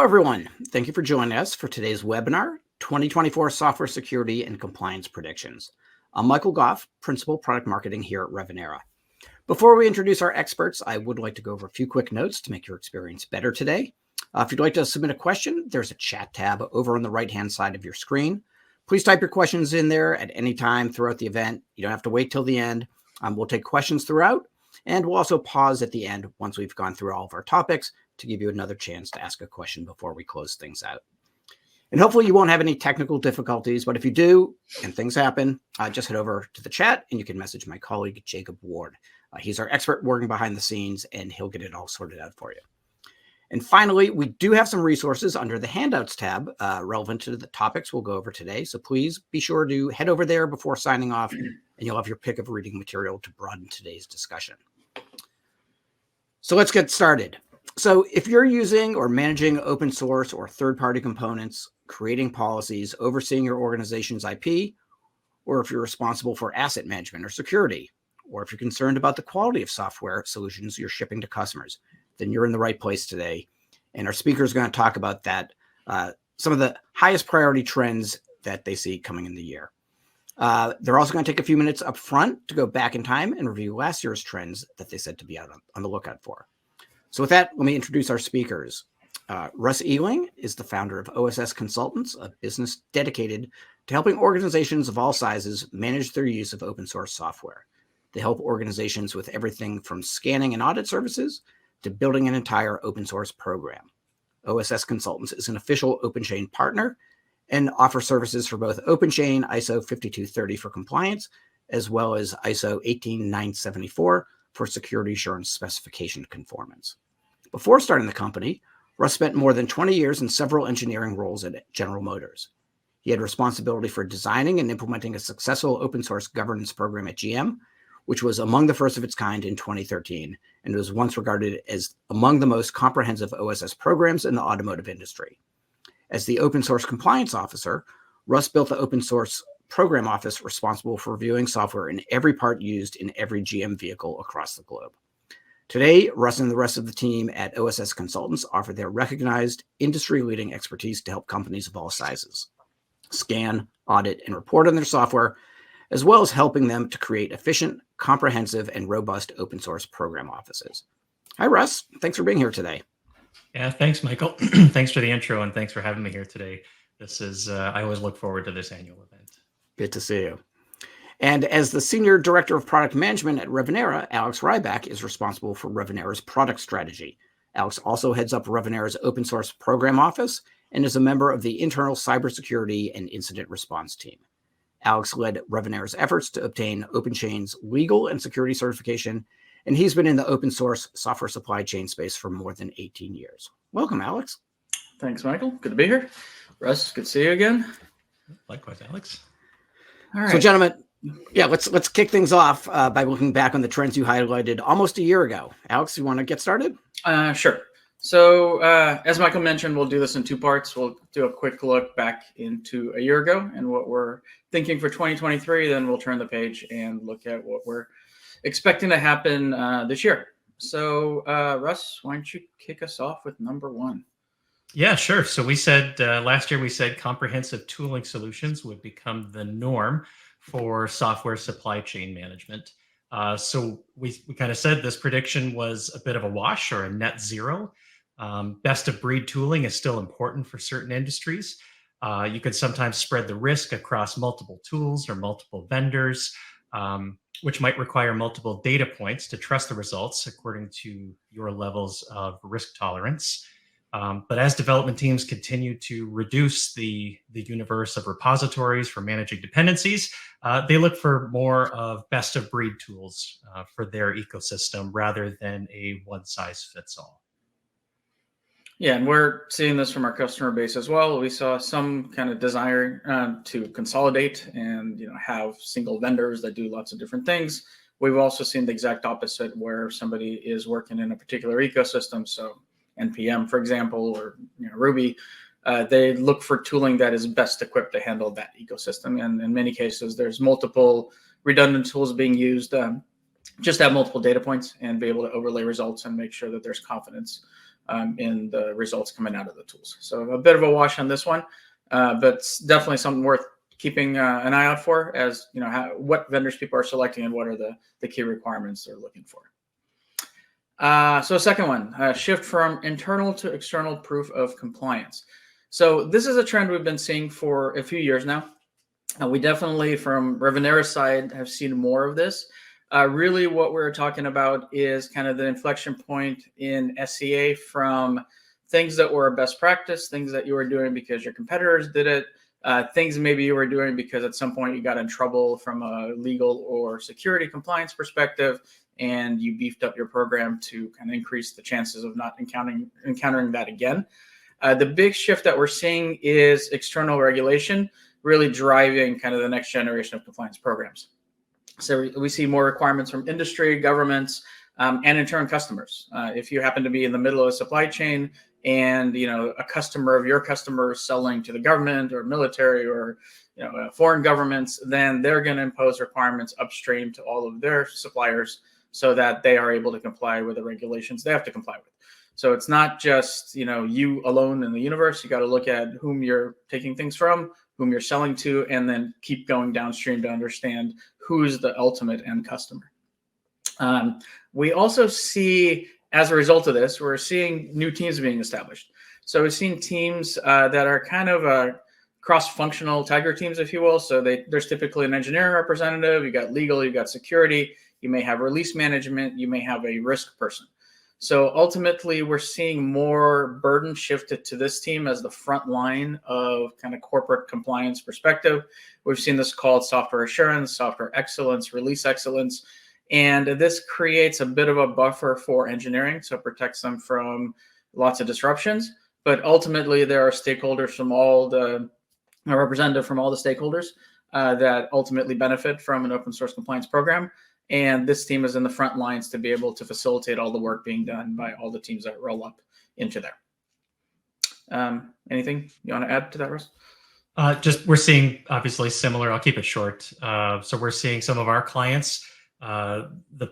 everyone. Thank you for joining us for today's webinar, 2024 Software Security and Compliance Predictions. I'm Michael Goff, Principal Product Marketing here at Revenera. Before we introduce our experts, I would like to go over a few quick notes to make your experience better today. If you'd like to submit a question, there's a chat tab over on the right-hand side of your screen. Please type your questions in there at any time throughout the event. You don't have to wait till the end. We'll take questions throughout, and we'll also pause at the end once we've gone through all of our topics to give you another chance to ask a question before we close things out. And hopefully you won't have any technical difficulties, but if you do and things happen, just head over to the chat and you can message my colleague, Jacob Ward. He's our expert working behind the scenes and he'll get it all sorted out for you. And finally, we do have some resources under the handouts tab relevant to the topics we'll go over today. So please be sure to head over there before signing off and you'll have your pick of reading material to broaden today's discussion. So let's get started. So if you're using or managing open source or third-party components, creating policies, overseeing your organization's IP, or if you're responsible for asset management or security, or if you're concerned about the quality of software solutions you're shipping to customers, then you're in the right place today. And our speaker is going to talk about that, some of the highest priority trends that they see coming in the year. They're also going to take a few minutes up front to go back in time and review last year's trends that they said to be out on the lookout for. So with that, let me introduce our speakers. Russ Eling is the founder of OSS Consultants, a business dedicated to helping organizations of all sizes manage their use of open source software. They help organizations with everything from scanning and audit services to building an entire open source program. OSS Consultants is an official OpenChain partner and offers services for both OpenChain ISO 52030 for compliance, as well as ISO 18974 for security assurance specification conformance. Before starting the company, Russ spent more than 20 years in several engineering roles at General Motors. He had responsibility for designing and implementing a successful open source governance program at GM, which was among the first of its kind in 2013, and was once regarded as among the most comprehensive OSS programs in the automotive industry. As the open source compliance officer, Russ built the open source program office responsible for reviewing software in every part used in every GM vehicle across the globe. Today, Russ and the rest of the team at OSS Consultants offer their recognized industry-leading expertise to help companies of all sizes scan, audit, and report on their software, as well as helping them to create efficient, comprehensive, and robust open source program offices. Hi, Russ. Thanks for being here today. Yeah, thanks, Michael. Thanks for the intro, and thanks for having me here today. This is, I always look forward to this annual event. Good to see you. And as the Senior Director of Product Management at Revenera, Alex Rybak is responsible for Revenera's product strategy. Alex also heads up Revenera's open source program office and is a member of the internal cybersecurity and incident response team. Alex led Revenera's efforts to obtain OpenChain's legal and security certification, and he's been in the open source software supply chain space for more than 18 years. Welcome, Alex. Thanks, Michael. Good to be here. Russ, good to see you again. Likewise, Alex. All right. So, gentlemen, let's kick things off by looking back on the trends you highlighted almost a year ago. Alex, you want to get started? Sure. So, as Michael mentioned, we'll do this in two parts. We'll do a quick look back into a year ago and what we're thinking for 2023. Then we'll turn the page and look at what we're expecting to happen this year. So, Russ, why don't you kick us off with number one? Yeah, sure. So we said last year, we said comprehensive tooling solutions would become the norm for software supply chain management. So we kind of said this prediction was a bit of a wash or a net zero. Best of breed tooling is still important for certain industries. You could sometimes spread the risk across multiple tools or multiple vendors, which might require multiple data points to trust the results according to your levels of risk tolerance. But as development teams continue to reduce the universe of repositories for managing dependencies, they look for more of best of breed tools for their ecosystem rather than a one size fits all. Yeah, and we're seeing this from our customer base as well. We saw some kind of desire to consolidate and have single vendors that do lots of different things. We've also seen the exact opposite, where somebody is working in a particular ecosystem. So NPM, for example, or Ruby, they look for tooling that is best equipped to handle that ecosystem. And in many cases, there's multiple redundant tools being used. Just have multiple data points and be able to overlay results and make sure that there's confidence in the results coming out of the tools. So a bit of a wash on this one, but it's definitely something worth keeping an eye out for, as what vendors people are selecting and what are the key requirements they're looking for. So second one, shift from internal to external proof of compliance. So this is a trend we've been seeing for a few years now. We definitely, from Revenera's side, have seen more of this. Really what we're talking about is kind of the inflection point in SCA from things that were best practice, things that you were doing because your competitors did it, things maybe you were doing because at some point you got in trouble from a legal or security compliance perspective, and you beefed up your program to kind of increase the chances of not encountering that again. The big shift that we're seeing is external regulation, really driving kind of the next generation of compliance programs. So we see more requirements from industry, governments, and in turn customers. If you happen to be in the middle of a supply chain and a customer of your customer is selling to the government or military or foreign governments, then they're going to impose requirements upstream to all of their suppliers so that they are able to comply with the regulations they have to comply with. So it's not just you alone in the universe. You got to look at whom you're taking things from, whom you're selling to, and then keep going downstream to understand who's the ultimate end customer. We also see, as a result of this, we're seeing new teams being established. So we've seen teams that are kind of cross-functional tiger teams, if you will. So there's typically an engineering representative, you got legal, you got security, you may have release management, you may have a risk person. So ultimately, we're seeing more burden shifted to this team as the front line of kind of corporate compliance perspective. We've seen this called software assurance, software excellence, release excellence. And this creates a bit of a buffer for engineering, so it protects them from lots of disruptions. But ultimately, there are stakeholders from a representative from all the stakeholders that ultimately benefit from an open source compliance program. And this team is in the front lines to be able to facilitate all the work being done by all the teams that roll up into there. Anything you want to add to that, Russ? Just we're seeing obviously similar. I'll keep it short. So we're seeing some of our clients, the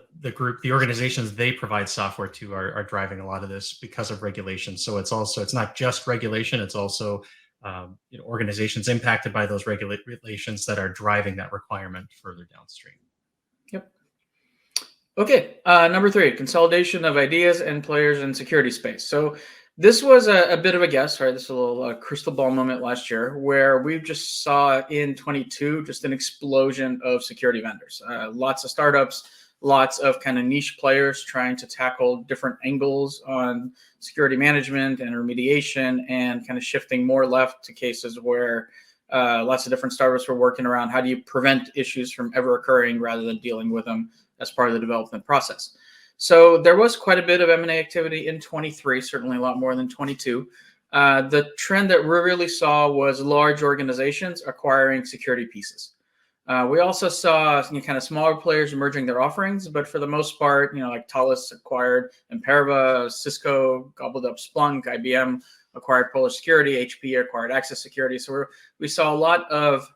organizations they provide software to are driving a lot of this because of regulation. So it's not just regulation. It's also organizations impacted by those regulations that are driving that requirement further downstream. Yep. Okay, number 3, consolidation of ideas and players in security space. So this was a bit of a guess, right? This is a little crystal ball moment last year where we just saw in 22 just an explosion of security vendors. Lots of startups, lots of kind of niche players trying to tackle different angles on security management and remediation, and kind of shifting more left to cases where lots of different startups were working around how do you prevent issues from ever occurring rather than dealing with them as part of the development process. So there was quite a bit of M&A activity in 23, certainly a lot more than 22. The trend that we really saw was large organizations acquiring security pieces. We also saw kind of smaller players merging their offerings, but for the most part, like Thales acquired Imperva, Cisco gobbled up Splunk, IBM acquired Polar Security, HP acquired Access Security. So we saw a lot of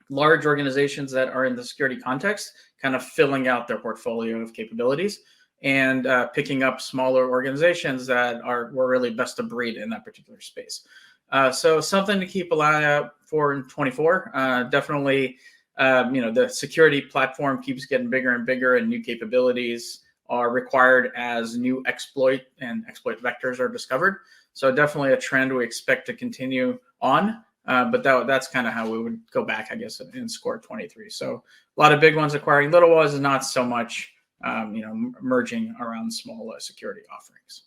large organizations that are in the security context kind of filling out their portfolio of capabilities and picking up smaller organizations that were really best of breed in that particular space. So something to keep an eye out for in 24. Definitely, the security platform keeps getting bigger and bigger, and new capabilities are required as new exploit vectors are discovered. So definitely a trend we expect to continue on. But that's kind of how we would go back, I guess, and score 23. So a lot of big ones acquiring little ones, not so much, merging around small security offerings.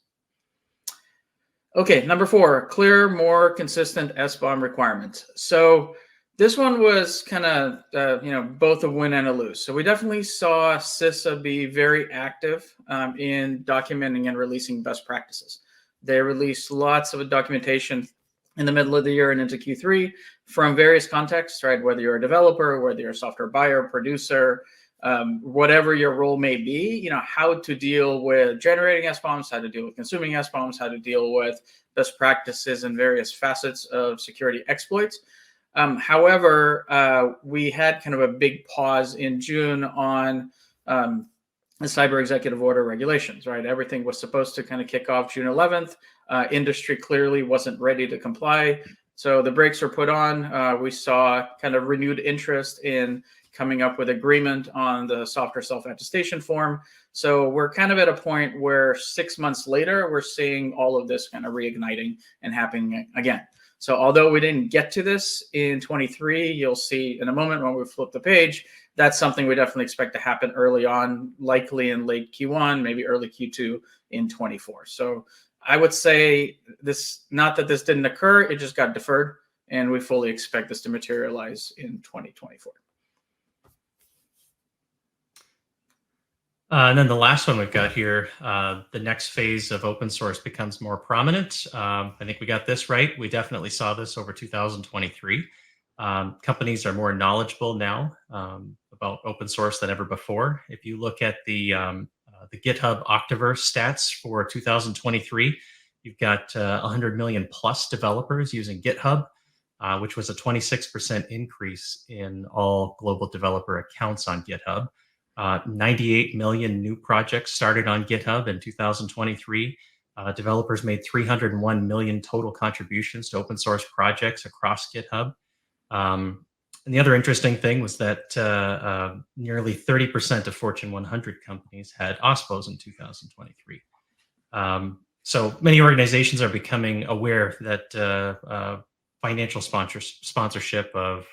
Okay, number 4, clear, more consistent SBOM requirements. So this one was kind of, both a win and a lose. So we definitely saw CISA be very active in documenting and releasing best practices. They released lots of documentation in the middle of the year and into Q3 from various contexts, right? Whether you're a developer, whether you're a software buyer, producer, whatever your role may be, how to deal with generating SBOMs, how to deal with consuming SBOMs, how to deal with best practices in various facets of security exploits. However, we had kind of a big pause in June on the cyber executive order regulations, right? Everything was supposed to kind of kick off June 11th. Industry clearly wasn't ready to comply. So the brakes were put on. We saw kind of renewed interest in coming up with agreement on the software self-attestation form. So we're kind of at a point where 6 months later, we're seeing all of this kind of reigniting and happening again. So although we didn't get to this in 23, you'll see in a moment when we flip the page, that's something we definitely expect to happen early on, likely in late Q1, maybe early Q2 in 24. So I would say this, not that this didn't occur, it just got deferred, and we fully expect this to materialize in 2024. And then the last one we've got here, the next phase of open source becomes more prominent. I think we got this right. We definitely saw this over 2023. Companies are more knowledgeable now about open source than ever before. If you look at the GitHub Octaverse stats for 2023, you've got 100 million plus developers using GitHub, which was a 26% increase in all global developer accounts on GitHub. 98 million new projects started on GitHub in 2023. Developers made 301 million total contributions to open source projects across GitHub. And the other interesting thing was that nearly 30% of Fortune 100 companies had OSPOs in 2023. So many organizations are becoming aware that financial sponsorship of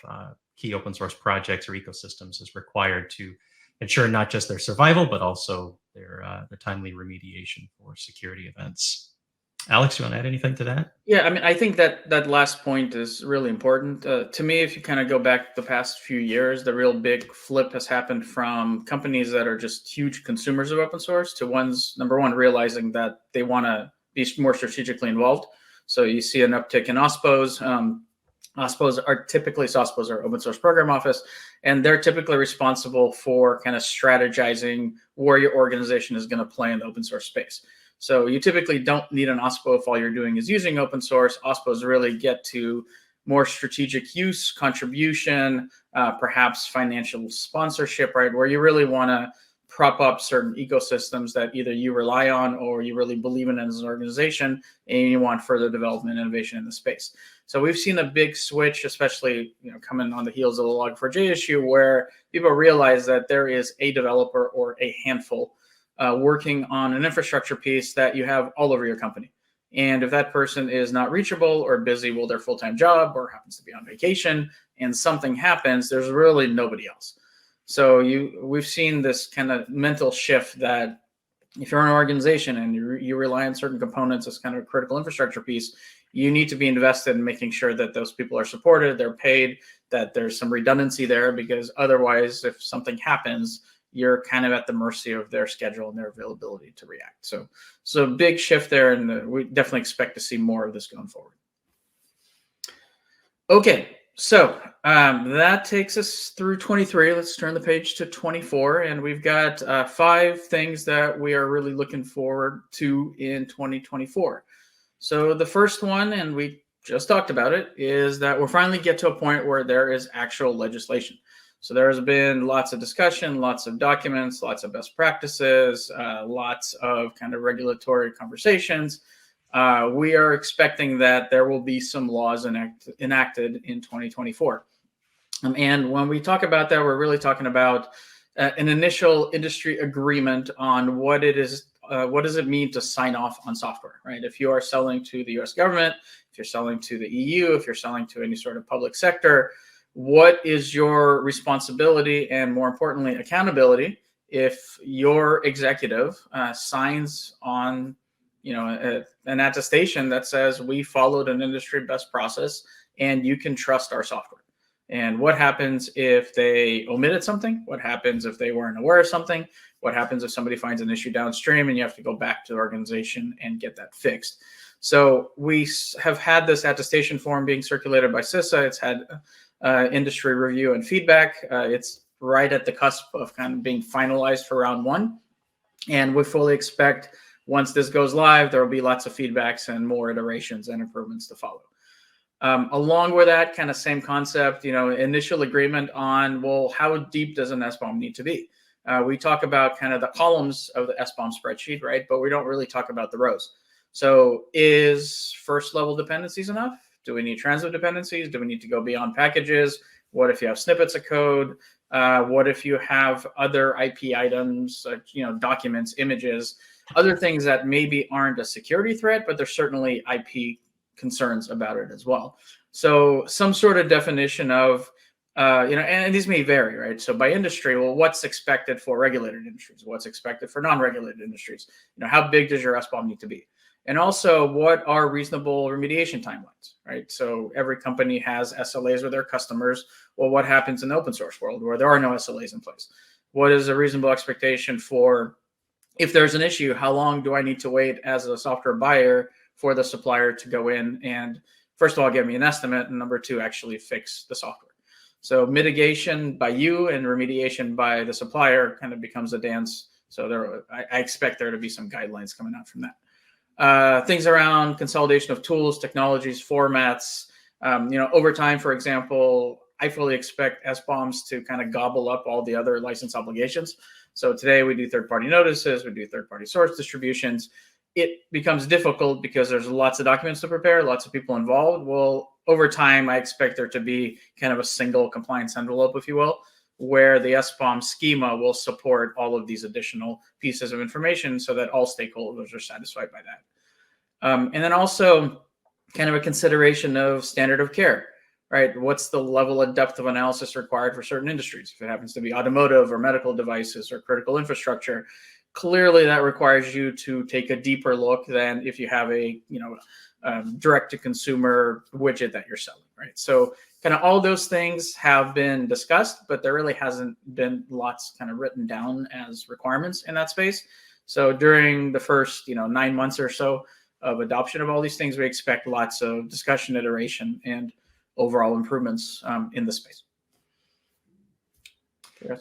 key open source projects or ecosystems is required to ensure not just their survival, but also their timely remediation for security events. Alex, you want to add anything to that? Yeah, I mean, I think that last point is really important. To me, if you kind of go back the past few years, the real big flip has happened from companies that are just huge consumers of open source to ones, number one, realizing that they want to be more strategically involved. So you see an uptick in OSPOs. OSPOs are open source program office, and they're typically responsible for kind of strategizing where your organization is going to play in the open source space. So you typically don't need an OSPO if all you're doing is using open source. OSPOs really get to more strategic use, contribution, perhaps financial sponsorship, right? Where you really want to prop up certain ecosystems that either you rely on or you really believe in as an organization, and you want further development and innovation in the space. So we've seen a big switch, especially coming on the heels of the Log4j issue, where people realize that there is a developer or a handful working on an infrastructure piece that you have all over your company. And if that person is not reachable or busy with their full-time job or happens to be on vacation and something happens, there's really nobody else. So we've seen this kind of mental shift that if you're an organization and you rely on certain components as kind of a critical infrastructure piece, you need to be invested in making sure that those people are supported, they're paid, that there's some redundancy there, because otherwise, if something happens, you're kind of at the mercy of their schedule and their availability to react. So big shift there, and we definitely expect to see more of this going forward. Okay, so that takes us through 23. Let's turn the page to 24, and we've got 5 things that we are really looking forward to in 2024. So the first one, and we just talked about it, is that we'll finally get to a point where there is actual legislation. So there has been lots of discussion, lots of documents, lots of best practices, lots of kind of regulatory conversations. We are expecting that there will be some laws enacted in 2024. And when we talk about that, we're really talking about an initial industry agreement on what it is. What does it mean to sign off on software, right? If you are selling to the US government, if you're selling to the EU, if you're selling to any sort of public sector, what is your responsibility and, more importantly, accountability if your executive signs on an attestation that says we followed an industry best process and you can trust our software? And what happens if they omitted something? What happens if they weren't aware of something? What happens if somebody finds an issue downstream and you have to go back to the organization and get that fixed? So we have had this attestation form being circulated by CISA. It's had industry review and feedback. It's right at the cusp of kind of being finalized for round 1. And we fully expect once this goes live, there will be lots of feedbacks and more iterations and improvements to follow. Along with that, kind of same concept, initial agreement on, well, how deep does an SBOM need to be? We talk about kind of the columns of the SBOM spreadsheet, right? But we don't really talk about the rows. So is first level dependencies enough? Do we need transit dependencies? Do we need to go beyond packages? What if you have snippets of code? What if you have other IP items, documents, images, other things that maybe aren't a security threat, but there's certainly IP concerns about it as well. So some sort of definition of, and these may vary, right? So by industry, well, what's expected for regulated industries? What's expected for non-regulated industries? How big does your SBOM need to be? And also, what are reasonable remediation timelines, right? So every company has SLAs with their customers. Well, what happens in the open source world where there are no SLAs in place? What is a reasonable expectation for, if there's an issue, how long do I need to wait as a software buyer for the supplier to go in and, first of all, give me an estimate, and number two, actually fix the software? So mitigation by you and remediation by the supplier kind of becomes a dance. So I expect there to be some guidelines coming out from that. Things around consolidation of tools, technologies, formats. Over time, for example, I fully expect SBOMs to kind of gobble up all the other license obligations. So today we do third-party notices, we do third-party source distributions. It becomes difficult because there's lots of documents to prepare, lots of people involved. Well, over time, I expect there to be kind of a single compliance envelope, if you will, where the SBOM schema will support all of these additional pieces of information so that all stakeholders are satisfied by that. And then also kind of a consideration of standard of care, right? What's the level of depth of analysis required for certain industries? If it happens to be automotive or medical devices or critical infrastructure, clearly that requires you to take a deeper look than if you have a, direct-to-consumer widget that you're selling, right? So kind of all those things have been discussed, but there really hasn't been lots kind of written down as requirements in that space. So during the first, 9 months or so of adoption of all these things, we expect lots of discussion, iteration, and overall improvements in the space.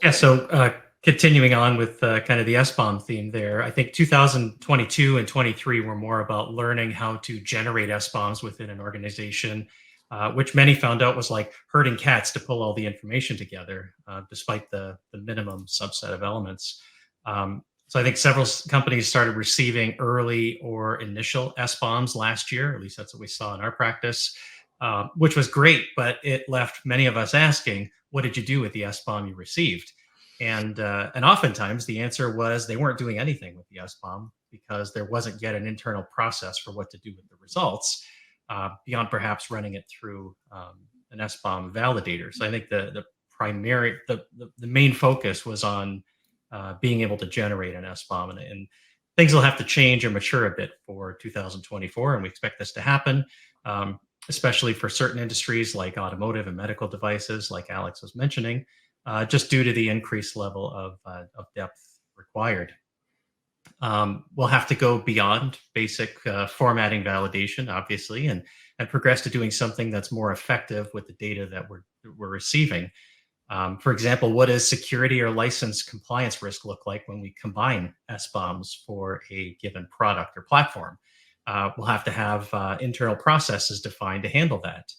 Yeah, so continuing on with kind of the SBOM theme there, I think 2022 and 23 were more about learning how to generate SBOMs within an organization, which many found out was like herding cats to pull all the information together, despite the minimum subset of elements. So I think several companies started receiving early or initial SBOMs last year. At least that's what we saw in our practice, which was great, but it left many of us asking, what did you do with the SBOM you received? And oftentimes the answer was they weren't doing anything with the SBOM because there wasn't yet an internal process for what to do with the results, beyond perhaps running it through an SBOM validator. So I think the main focus was on being able to generate an SBOM, and things will have to change or mature a bit for 2024, and we expect this to happen, especially for certain industries like automotive and medical devices, like Alex was mentioning, just due to the increased level of depth required. We'll have to go beyond basic formatting validation, obviously, and progress to doing something that's more effective with the data that we're receiving. For example, what does security or license compliance risk look like when we combine SBOMs for a given product or platform? We'll have to have internal processes defined to handle that.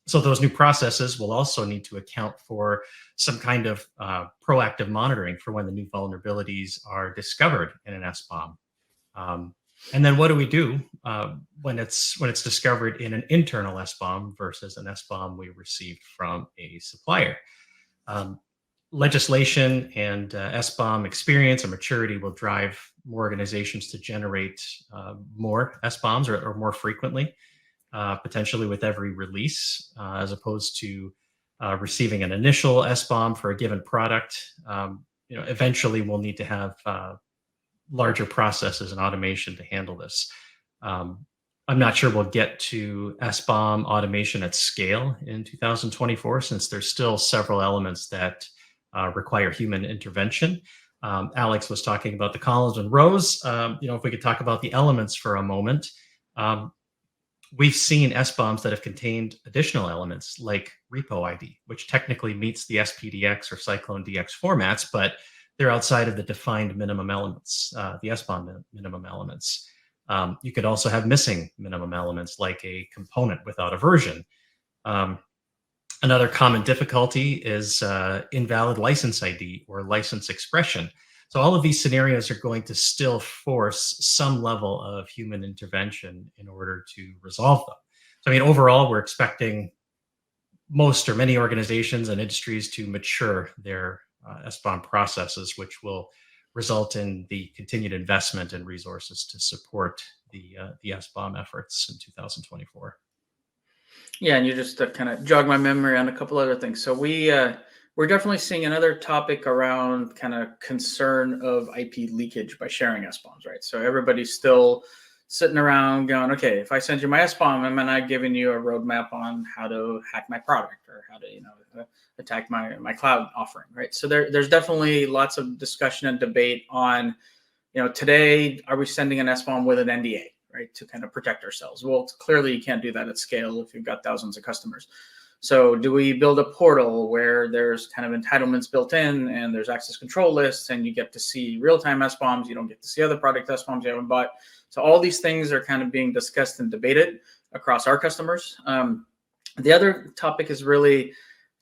So those new processes will also need to account for some kind of proactive monitoring for when the new vulnerabilities are discovered in an SBOM. And then what do we do when it's discovered in an internal SBOM versus an SBOM we received from a supplier? Legislation and SBOM experience and maturity will drive more organizations to generate more SBOMs or more frequently, potentially with every release, as opposed to receiving an initial SBOM for a given product. Eventually we'll need to have larger processes and automation to handle this. I'm not sure we'll get to SBOM automation at scale in 2024, since there's still several elements that require human intervention. Alex was talking about the columns and rows. If we could talk about the elements for a moment. We've seen SBOMs that have contained additional elements like repo ID, which technically meets the SPDX or Cyclone DX formats, but they're outside of the defined minimum elements, the SBOM minimum elements. You could also have missing minimum elements like a component without a version. Another common difficulty is invalid license ID or license expression. So all of these scenarios are going to still force some level of human intervention in order to resolve them. So I mean, overall, we're expecting most or many organizations and industries to mature their SBOM processes, which will result in the continued investment and resources to support the SBOM efforts in 2024. Yeah, and you just kind of jog my memory on a couple other things. So we're definitely seeing another topic around kind of concern of IP leakage by sharing SBOMs, right? So everybody's still sitting around going, okay, if I send you my SBOM, am I not giving you a roadmap on how to hack my product or how to attack my cloud offering, right? So there's definitely lots of discussion and debate on, today, are we sending an SBOM with an NDA, right, to kind of protect ourselves? Well, clearly you can't do that at scale if you've got thousands of customers. So do we build a portal where there's kind of entitlements built in and there's access control lists and you get to see real-time SBOMs, you don't get to see other product SBOMs you haven't bought? So all these things are kind of being discussed and debated across our customers. The other topic is really,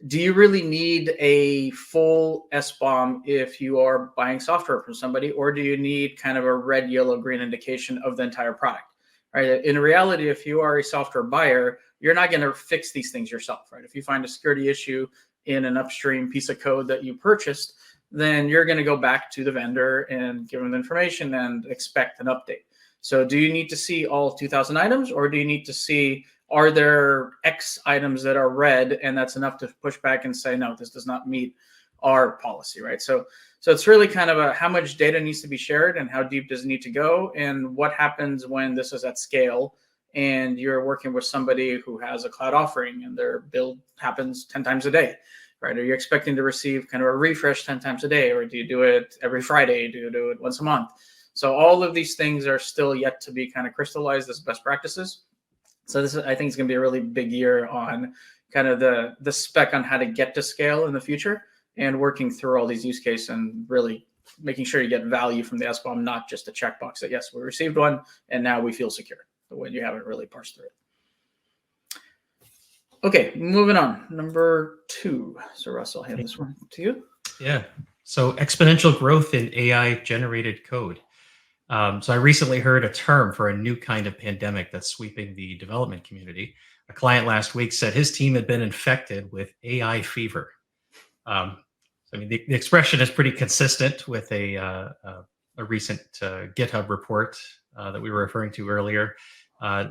do you really need a full SBOM if you are buying software from somebody, or do you need kind of a red, yellow, green indication of the entire product? Right? In reality, if you are a software buyer, you're not going to fix these things yourself, right? If you find a security issue in an upstream piece of code that you purchased, then you're going to go back to the vendor and give them the information and expect an update. So do you need to see all 2,000 items, or do you need to see, are there X items that are red, and that's enough to push back and say, no, this does not meet our policy, right? So it's really kind of how much data needs to be shared and how deep does it need to go, and what happens when this is at scale and you're working with somebody who has a cloud offering and their build happens 10 times a day, right? Are you expecting to receive kind of a refresh 10 times a day, or do you do it every Friday? Do you do it once a month? So all of these things are still yet to be kind of crystallized as best practices. So this, I think, is going to be a really big year on kind of the spec on how to get to scale in the future, and working through all these use cases and really making sure you get value from the SBOM, not just a checkbox that, yes, we received one and now we feel secure, when you haven't really parsed through it. Okay, moving on. Number 2. So Russ, I'll hand this one to you. Yeah. So exponential growth in AI-generated code. So I recently heard a term for a new kind of pandemic that's sweeping the development community. A client last week said his team had been infected with AI fever. I mean, the expression is pretty consistent with a recent GitHub report that we were referring to earlier.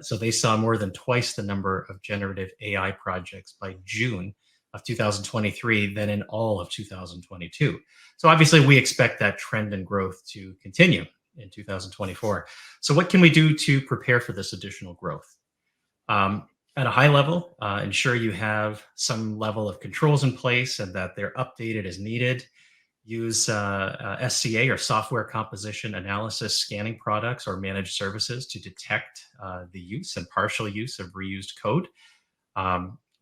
So they saw more than twice the number of generative AI projects by June of 2023 than in all of 2022. So obviously we expect that trend and growth to continue in 2024. So what can we do to prepare for this additional growth? At a high level, ensure you have some level of controls in place and that they're updated as needed. Use SCA, or software composition analysis, scanning products or managed services to detect the use and partial use of reused code.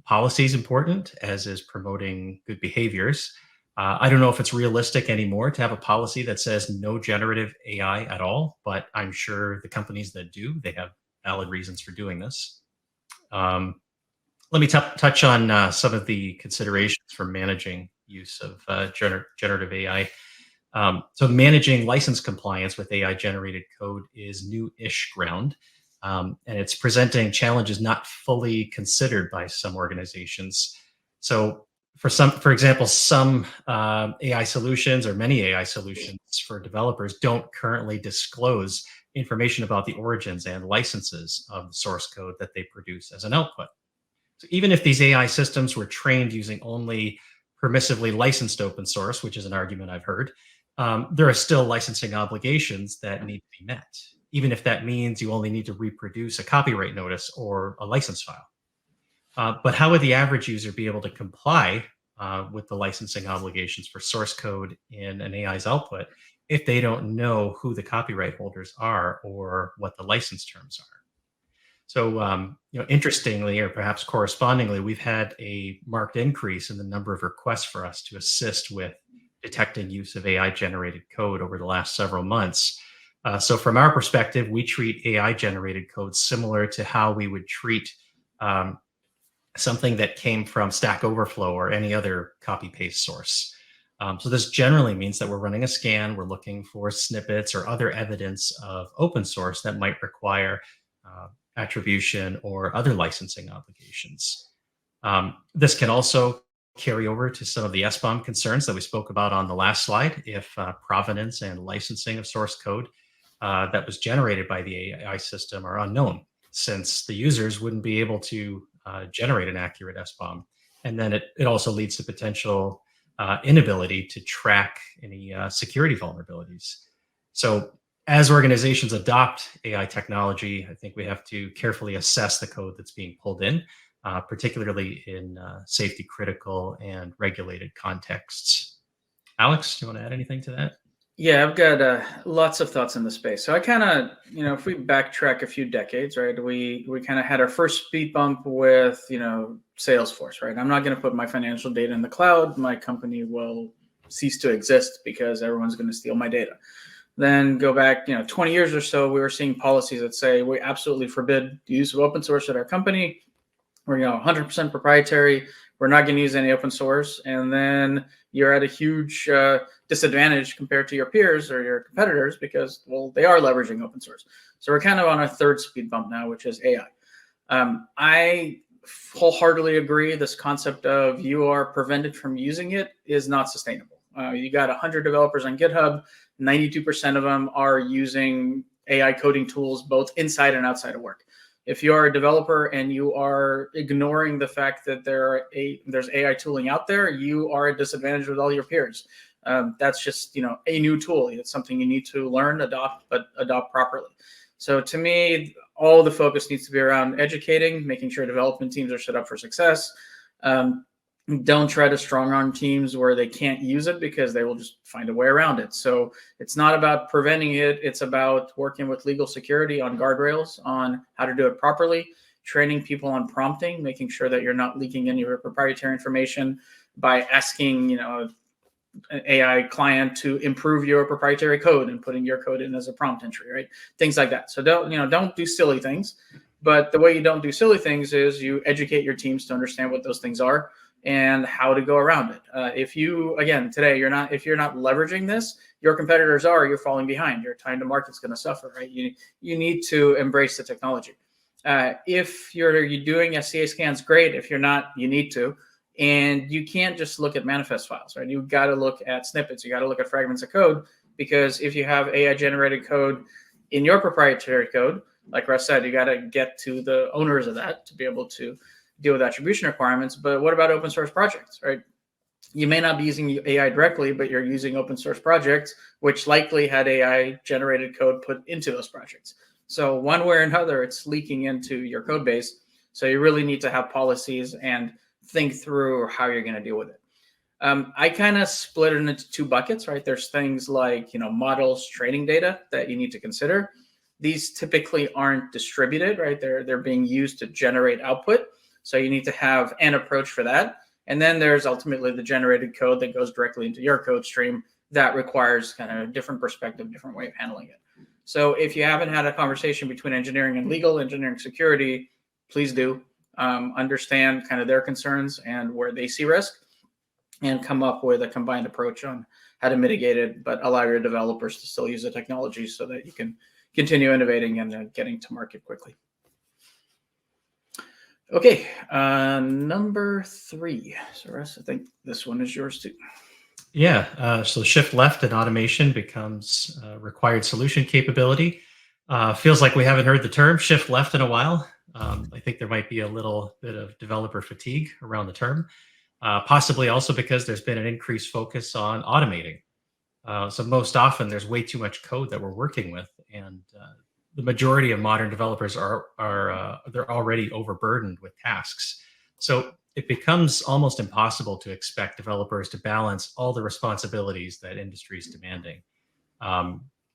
Policy is important, as is promoting good behaviors. I don't know if it's realistic anymore to have a policy that says no generative AI at all, but I'm sure the companies that do, they have valid reasons for doing this. Let me touch on some of the considerations for managing use of generative AI. So managing license compliance with AI-generated code is new-ish ground, and it's presenting challenges not fully considered by some organizations. So for example, some AI solutions, or many AI solutions for developers, don't currently disclose information about the origins and licenses of the source code that they produce as an output. So even if these AI systems were trained using only permissively licensed open source, which is an argument I've heard, there are still licensing obligations that need to be met, even if that means you only need to reproduce a copyright notice or a license file. But how would the average user be able to comply with the licensing obligations for source code in an AI's output if they don't know who the copyright holders are or what the license terms are? So, interestingly, or perhaps correspondingly, we've had a marked increase in the number of requests for us to assist with detecting use of AI-generated code over the last several months. So from our perspective, we treat AI-generated code similar to how we would treat something that came from Stack Overflow or any other copy paste source. So this generally means that we're running a scan, we're looking for snippets or other evidence of open source that might require attribution or other licensing obligations. This can also carry over to some of the SBOM concerns that we spoke about on the last slide, if provenance and licensing of source code that was generated by the AI system are unknown, since the users wouldn't be able to generate an accurate SBOM. And then it also leads to potential inability to track any security vulnerabilities. So as organizations adopt AI technology, I think we have to carefully assess the code that's being pulled in, particularly in safety critical and regulated contexts. Alex, do you want to add anything to that? Yeah, I've got lots of thoughts in the space. So I kind of, if we backtrack a few decades, right, we kind of had our first speed bump with, Salesforce, right? I'm not going to put my financial data in the cloud. My company will cease to exist because everyone's going to steal my data. Then go back, 20 years or so, we were seeing policies that say we absolutely forbid the use of open source at our company. We're 100% proprietary. We're not going to use any open source. And then you're at a huge disadvantage compared to your peers or your competitors because, well, they are leveraging open source. So we're kind of on a third speed bump now, which is AI. I wholeheartedly agree. This concept of you are prevented from using it is not sustainable. You got 100 developers on GitHub. 92% of them are using AI coding tools both inside and outside of work. If you are a developer and you are ignoring the fact that there's AI tooling out there, you are at disadvantage with all your peers. That's just a new tool. It's something you need to learn, adopt, but adopt properly. So to me, all the focus needs to be around educating, making sure development teams are set up for success. Don't try to strong arm teams where they can't use it because they will just find a way around it. So it's not about preventing it. It's about working with legal security on guardrails on how to do it properly, training people on prompting, making sure that you're not leaking any of your proprietary information by asking, an AI client to improve your proprietary code and putting your code in as a prompt entry, right? Things like that. So don't do silly things. But the way you don't do silly things is you educate your teams to understand what those things are and how to go around it. If you're not leveraging this, your competitors are, you're falling behind. Your time to market's going to suffer, right? You need to embrace the technology. If you're doing SCA scans, great. If you're not, you need to. And you can't just look at manifest files, right? You've got to look at snippets. You got to look at fragments of code, because if you have AI generated code in your proprietary code, like Russ said, you got to get to the owners of that to be able to deal with attribution requirements. But what about open source projects, right? You may not be using AI directly, but you're using open source projects, which likely had AI generated code put into those projects. So one way or another, it's leaking into your code base. So you really need to have policies and think through how you're going to deal with it. I kind of split it into two buckets, right? There's things like, models, training data that you need to consider. These typically aren't distributed, right? They're being used to generate output. So you need to have an approach for that. And then there's ultimately the generated code that goes directly into your code stream that requires kind of a different perspective, different way of handling it. So if you haven't had a conversation between engineering and legal, engineering security, please do. Understand kind of their concerns and where they see risk, and come up with a combined approach on how to mitigate it, but allow your developers to still use the technology so that you can continue innovating and getting to market quickly. Okay, number 3. So Russ, I think this one is yours too. Yeah, so shift left in automation becomes required solution capability. Feels like we haven't heard the term shift left in a while. I think there might be a little bit of developer fatigue around the term, possibly also because there's been an increased focus on automating. So most often there's way too much code that we're working with, and the majority of modern developers are they're already overburdened with tasks. So it becomes almost impossible to expect developers to balance all the responsibilities that industry is demanding.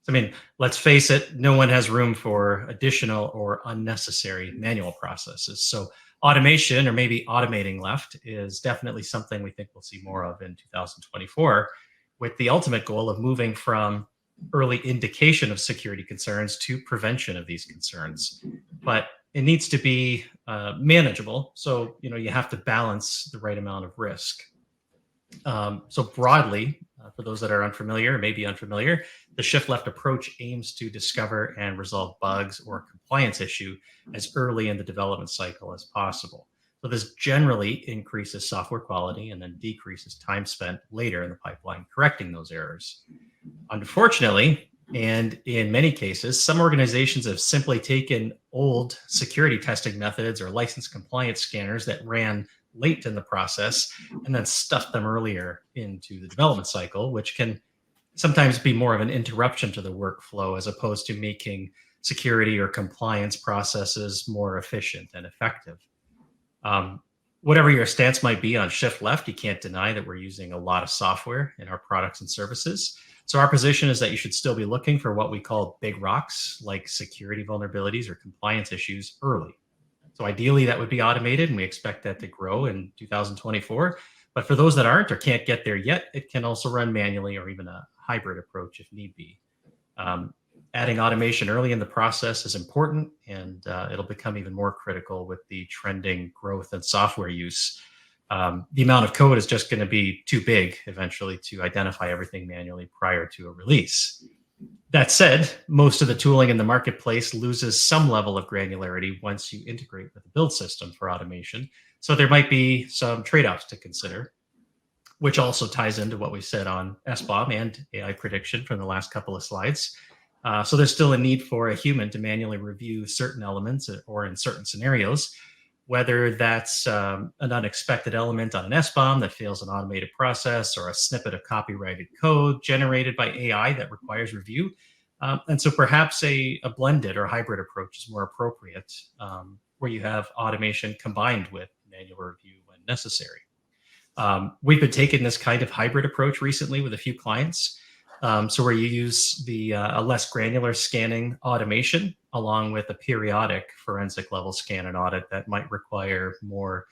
I mean, let's face it, no one has room for additional or unnecessary manual processes. So automation, or maybe automating left, is definitely something we think we'll see more of in 2024, with the ultimate goal of moving from early indication of security concerns to prevention of these concerns. But it needs to be manageable. So, you have to balance the right amount of risk. So broadly, for those that are unfamiliar, maybe unfamiliar, the shift left approach aims to discover and resolve bugs or a compliance issue as early in the development cycle as possible. So this generally increases software quality and then decreases time spent later in the pipeline correcting those errors. Unfortunately, and in many cases, some organizations have simply taken old security testing methods or license compliance scanners that ran late in the process and then stuffed them earlier into the development cycle, which can sometimes be more of an interruption to the workflow as opposed to making security or compliance processes more efficient and effective. Whatever your stance might be on shift left, you can't deny that we're using a lot of software in our products and services. So our position is that you should still be looking for what we call big rocks, like security vulnerabilities or compliance issues early. So ideally that would be automated, and we expect that to grow in 2024. But for those that aren't or can't get there yet, it can also run manually or even a hybrid approach if need be. Adding automation early in the process is important, and it'll become even more critical with the trending growth in software use. The amount of code is just going to be too big eventually to identify everything manually prior to a release. That said, most of the tooling in the marketplace loses some level of granularity once you integrate with a build system for automation. So there might be some trade-offs to consider, which also ties into what we said on SBOM and AI prediction from the last couple of slides. So there's still a need for a human to manually review certain elements or in certain scenarios, whether that's an unexpected element on an SBOM that fails an automated process or a snippet of copyrighted code generated by AI that requires review. And so perhaps a blended or hybrid approach is more appropriate, where you have automation combined with manual review when necessary. We've been taking this kind of hybrid approach recently with a few clients. So where you use a less granular scanning automation along with a periodic forensic level scan and audit that might require more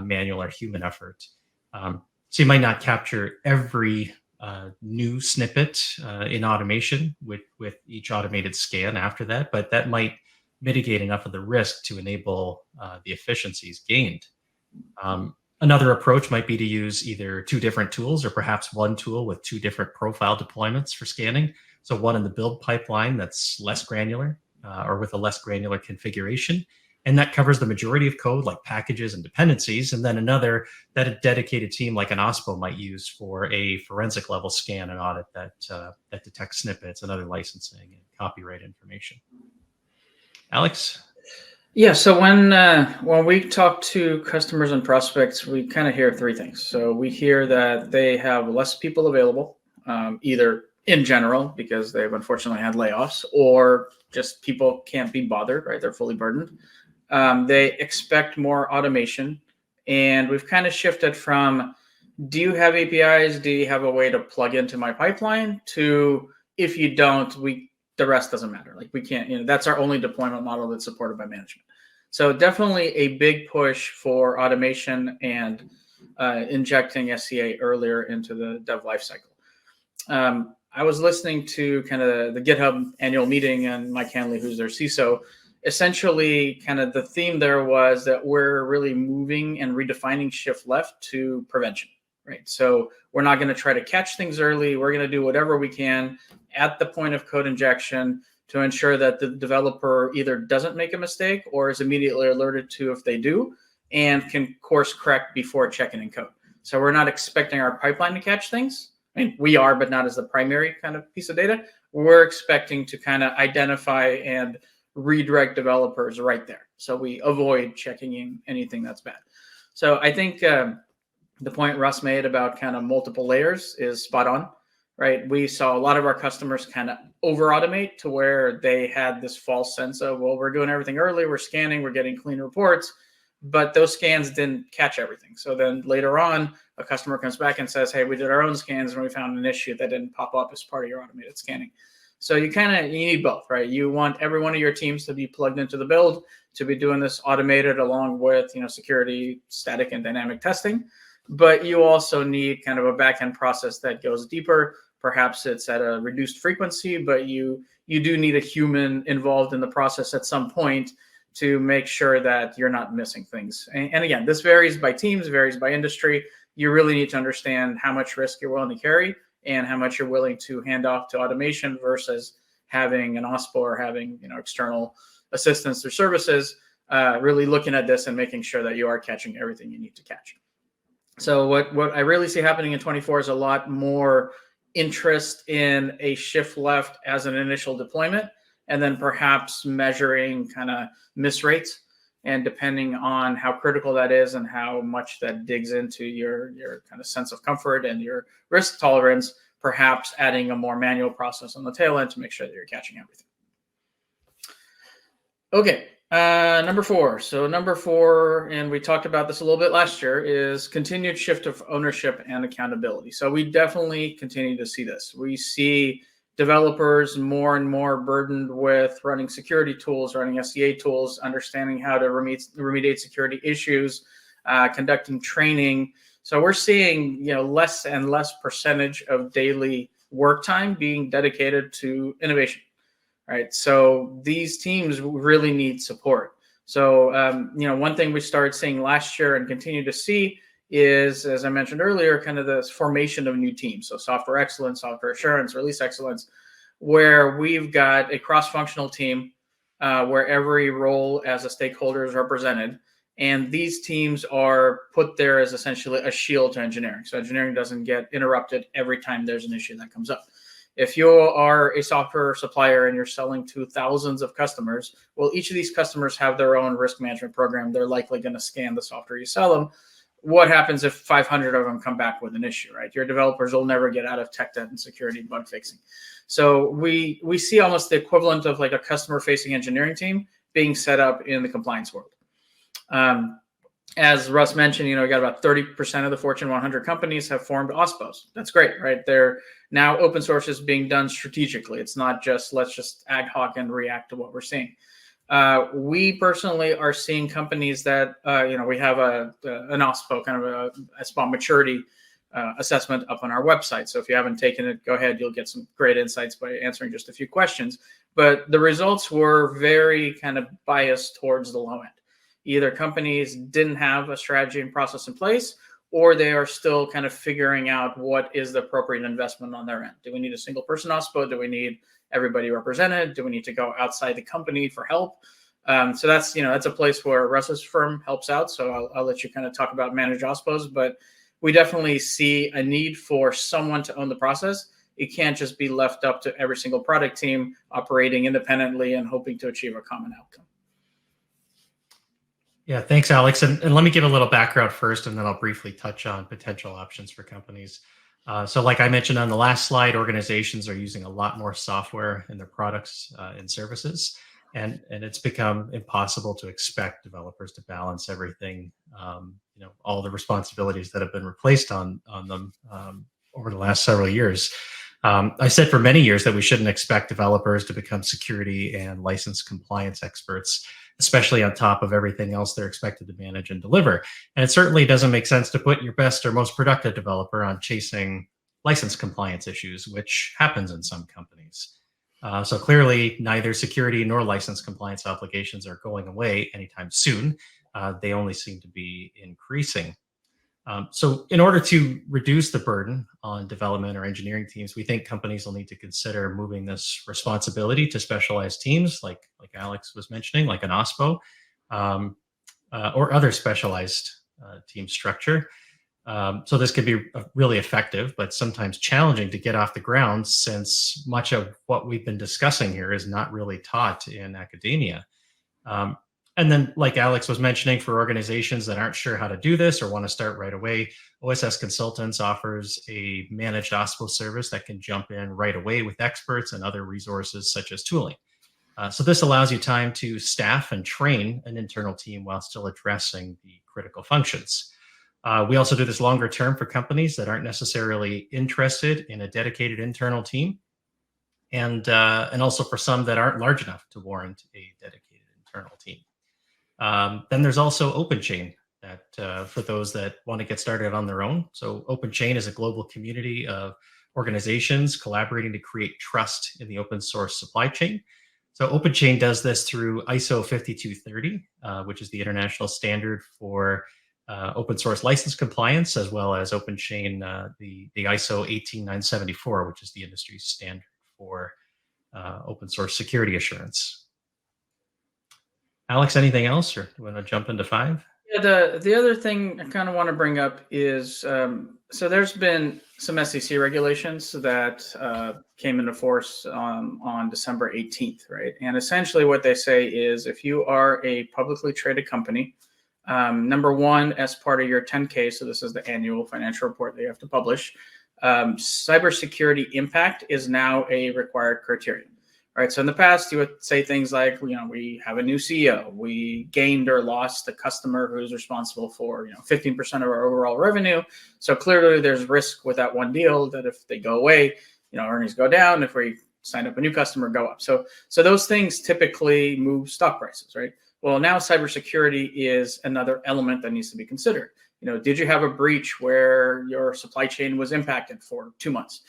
manual or human effort. So you might not capture every new snippet in automation with each automated scan after that, but that might mitigate enough of the risk to enable the efficiencies gained. Another approach might be to use either two different tools or perhaps one tool with two different profile deployments for scanning. So one in the build pipeline that's less granular or with a less granular configuration. And that covers the majority of code like packages and dependencies. And then another that a dedicated team like an OSPO might use for a forensic level scan and audit that detects snippets and other licensing and copyright information. Alex? Yeah, so when we talk to customers and prospects, we kind of hear three things. So we hear that they have less people available, either in general because they've unfortunately had layoffs, or just people can't be bothered, right? They're fully burdened. They expect more automation, and we've kind of shifted from, do you have APIs? Do you have a way to plug into my pipeline? To, if you don't, the rest doesn't matter. Like we can't, that's our only deployment model that's supported by management. So definitely a big push for automation and injecting SCA earlier into the dev lifecycle. I was listening to kind of the GitHub annual meeting, and Mike Hanley, who's their CISO, essentially kind of the theme there was that we're really moving and redefining shift left to prevention, right? So we're not going to try to catch things early. We're going to do whatever we can at the point of code injection to ensure that the developer either doesn't make a mistake or is immediately alerted to if they do and can course correct before checking in code. So we're not expecting our pipeline to catch things. I mean, we are, but not as the primary kind of piece of data. We're expecting to kind of identify and redirect developers right there. So we avoid checking in anything that's bad. So I think the point Russ made about kind of multiple layers is spot on, right? We saw a lot of our customers kind of over automate to where they had this false sense of, well, we're doing everything early, we're scanning, we're getting clean reports, but those scans didn't catch everything. So then later on, a customer comes back and says, hey, we did our own scans and we found an issue that didn't pop up as part of your automated scanning. So you need both, right? You want every one of your teams to be plugged into the build, to be doing this automated along with, security, static and dynamic testing. But you also need kind of a back-end process that goes deeper. Perhaps it's at a reduced frequency, but you do need a human involved in the process at some point to make sure that you're not missing things. And again, this varies by teams, varies by industry. You really need to understand how much risk you're willing to carry and how much you're willing to hand off to automation versus having an OSPO or having external assistance or services. Really looking at this and making sure that you are catching everything you need to catch. So what I really see happening in 24 is a lot more interest in a shift left as an initial deployment, and then perhaps measuring kind of miss rates. And depending on how critical that is and how much that digs into your kind of sense of comfort and your risk tolerance, perhaps adding a more manual process on the tail end to make sure that you're catching everything. Okay, number 4. So number 4, and we talked about this a little bit last year, is continued shift of ownership and accountability. So we definitely continue to see this. We see developers more and more burdened with running security tools, running SCA tools, understanding how to remediate security issues, conducting training. So we're seeing less and less percentage of daily work time being dedicated to innovation, right? So these teams really need support. So one thing we started seeing last year and continue to see is, as I mentioned earlier, kind of this formation of new teams. So software excellence, software assurance, release excellence, where we've got a cross-functional team where every role as a stakeholder is represented. And these teams are put there as essentially a shield to engineering. So engineering doesn't get interrupted every time there's an issue that comes up. If you are a software supplier and you're selling to thousands of customers, well, each of these customers have their own risk management program. They're likely going to scan the software you sell them. What happens if 500 of them come back with an issue, right? Your developers will never get out of tech debt and security bug fixing. So we see almost the equivalent of like a customer-facing engineering team being set up in the compliance world. As Russ mentioned, we got about 30% of the Fortune 100 companies have formed OSPOs. That's great, right? They're now open source is being done strategically. It's not just let's just ad hoc and react to what we're seeing. We personally are seeing companies that, we have an OSPO, kind of a SPO maturity assessment up on our website. So if you haven't taken it, go ahead. You'll get some great insights by answering just a few questions. But the results were very kind of biased towards the low end. Either companies didn't have a strategy and process in place, or they are still kind of figuring out what is the appropriate investment on their end. Do we need a single person OSPO? Do we need everybody represented? Do we need to go outside the company for help? So that's a place where Russ's firm helps out. So I'll let you kind of talk about managed OSPOs, but we definitely see a need for someone to own the process. It can't just be left up to every single product team operating independently and hoping to achieve a common outcome. Yeah, thanks, Alex. And let me give a little background first, and then I'll briefly touch on potential options for companies. So like I mentioned on the last slide, organizations are using a lot more software in their products and services, and it's become impossible to expect developers to balance everything, all the responsibilities that have been replaced on them over the last several years. I said for many years that we shouldn't expect developers to become security and license compliance experts, especially on top of everything else they're expected to manage and deliver. And it certainly doesn't make sense to put your best or most productive developer on chasing license compliance issues, which happens in some companies. So clearly, neither security nor license compliance obligations are going away anytime soon. They only seem to be increasing. So in order to reduce the burden on development or engineering teams, we think companies will need to consider moving this responsibility to specialized teams, like Alex was mentioning, like an OSPO, or other specialized team structure. So this could be really effective, but sometimes challenging to get off the ground, since much of what we've been discussing here is not really taught in academia. And then, like Alex was mentioning, for organizations that aren't sure how to do this or want to start right away, OSS Consultants offers a managed OSPO service that can jump in right away with experts and other resources such as tooling. So this allows you time to staff and train an internal team while still addressing the critical functions. We also do this longer term for companies that aren't necessarily interested in a dedicated internal team, and also for some that aren't large enough to warrant a dedicated internal team. Then there's also OpenChain, that for those that want to get started on their own. So OpenChain is a global community of organizations collaborating to create trust in the open source supply chain. So OpenChain does this through ISO 5230, which is the international standard for open source license compliance, as well as OpenChain, the ISO 18974, which is the industry standard for open source security assurance. Alex, anything else, or do you want to jump into 5? Yeah, the other thing I kind of want to bring up is so there's been some SEC regulations that came into force on December 18th, right? And essentially what they say is if you are a publicly traded company, number one, as part of your 10K, so this is the annual financial report that you have to publish, cybersecurity impact is now a required criterion. All right, so in the past, you would say things like, we have a new CEO, we gained or lost a customer who's responsible for, 15% of our overall revenue. So clearly there's risk with that one deal that if they go away, earnings go down. If we sign up a new customer, go up. So those things typically move stock prices, right? Well, now cybersecurity is another element that needs to be considered. Did you have a breach where your supply chain was impacted for 2 months?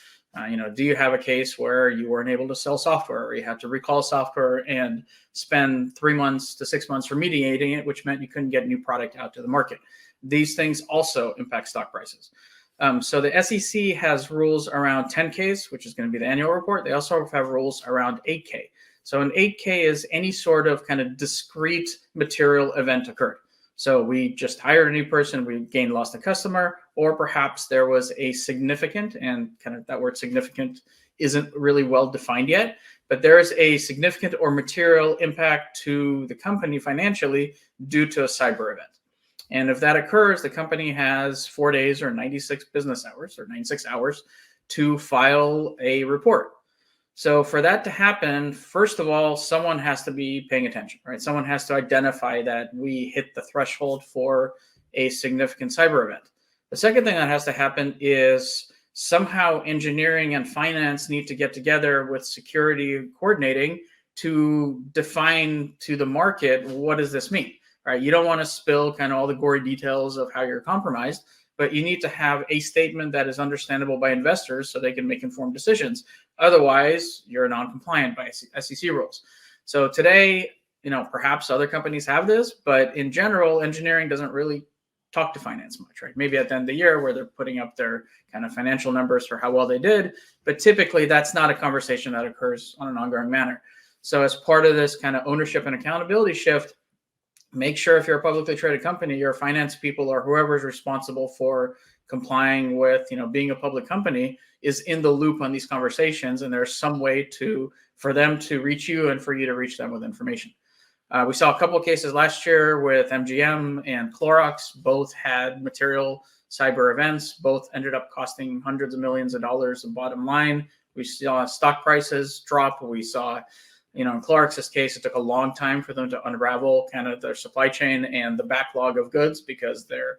Do you have a case where you weren't able to sell software, or you had to recall software and spend 3 months to 6 months remediating it, which meant you couldn't get new product out to the market? These things also impact stock prices. So the SEC has rules around 10Ks, which is going to be the annual report. They also have rules around 8K. So an 8K is any sort of kind of discrete material event occurred. So we just hired a new person, we gained, lost a customer, or perhaps there was a significant, and kind of that word significant isn't really well defined yet, but there is a significant or material impact to the company financially due to a cyber event. And if that occurs, the company has 4 days or 96 business hours or 96 hours to file a report. So for that to happen, first of all, someone has to be paying attention, right? Someone has to identify that we hit the threshold for a significant cyber event. The second thing that has to happen is somehow engineering and finance need to get together with security coordinating to define to the market, what does this mean, right? You don't want to spill kind of all the gory details of how you're compromised, but you need to have a statement that is understandable by investors so they can make informed decisions. Otherwise, you're non-compliant by SEC rules. So today, perhaps other companies have this, but in general, engineering doesn't really talk to finance much, right? Maybe at the end of the year where they're putting up their kind of financial numbers for how well they did, but typically that's not a conversation that occurs on an ongoing manner. So as part of this kind of ownership and accountability shift, make sure if you're a publicly traded company, your finance people or whoever is responsible for complying with, being a public company is in the loop on these conversations. And there's some way for them to reach you and for you to reach them with information. We saw a couple of cases last year with MGM and Clorox. Both had material cyber events. Both ended up costing hundreds of millions of dollars of bottom line. We saw stock prices drop. We saw, in Clorox's case, it took a long time for them to unravel kind of their supply chain and the backlog of goods because their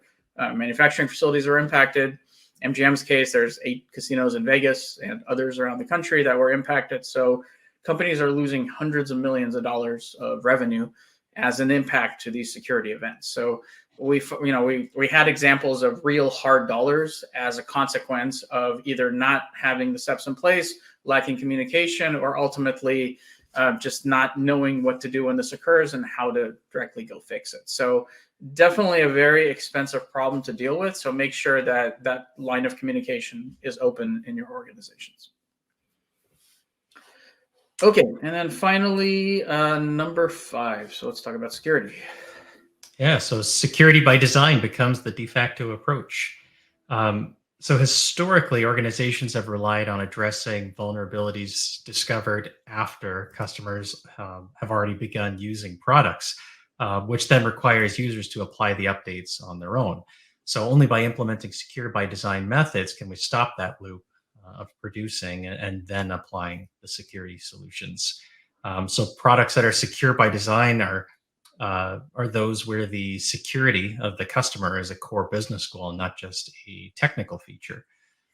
manufacturing facilities were impacted. MGM's case, there's 8 casinos in Vegas and others around the country that were impacted. So companies are losing hundreds of millions of dollars of revenue as an impact to these security events. So we had examples of real hard dollars as a consequence of either not having the steps in place, lacking communication, or ultimately just not knowing what to do when this occurs and how to directly go fix it. So definitely a very expensive problem to deal with. So make sure that that line of communication is open in your organizations. Okay, and then finally, number 5. So let's talk about security. Yeah, so security by design becomes the de facto approach. So historically, organizations have relied on addressing vulnerabilities discovered after customers have already begun using products, which then requires users to apply the updates on their own. So only by implementing secure by design methods can we stop that loop of producing and then applying the security solutions. So products that are secure by design are those where the security of the customer is a core business goal, not just a technical feature.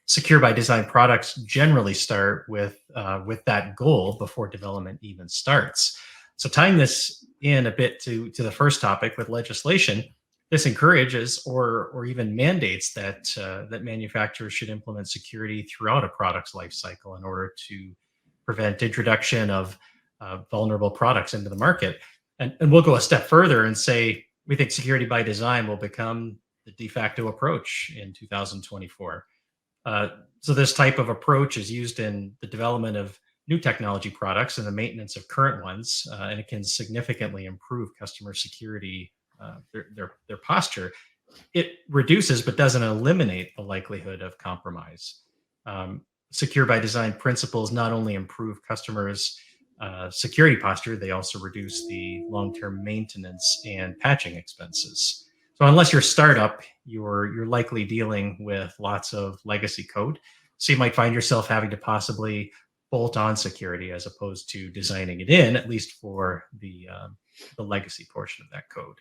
Secure by design products generally start with that goal before development even starts. So tying this in a bit to the first topic with legislation, this encourages or even mandates that manufacturers should implement security throughout a product's life cycle in order to prevent introduction of vulnerable products into the market. And we'll go a step further and say we think security by design will become the de facto approach in 2024. So this type of approach is used in the development of new technology products and the maintenance of current ones, and it can significantly improve customer security, their posture. It reduces but doesn't eliminate the likelihood of compromise. Secure by design principles not only improve customers' security posture, they also reduce the long-term maintenance and patching expenses. So unless you're a startup, you're likely dealing with lots of legacy code. So you might find yourself having to possibly bolt on security as opposed to designing it in, at least for the legacy portion of that code.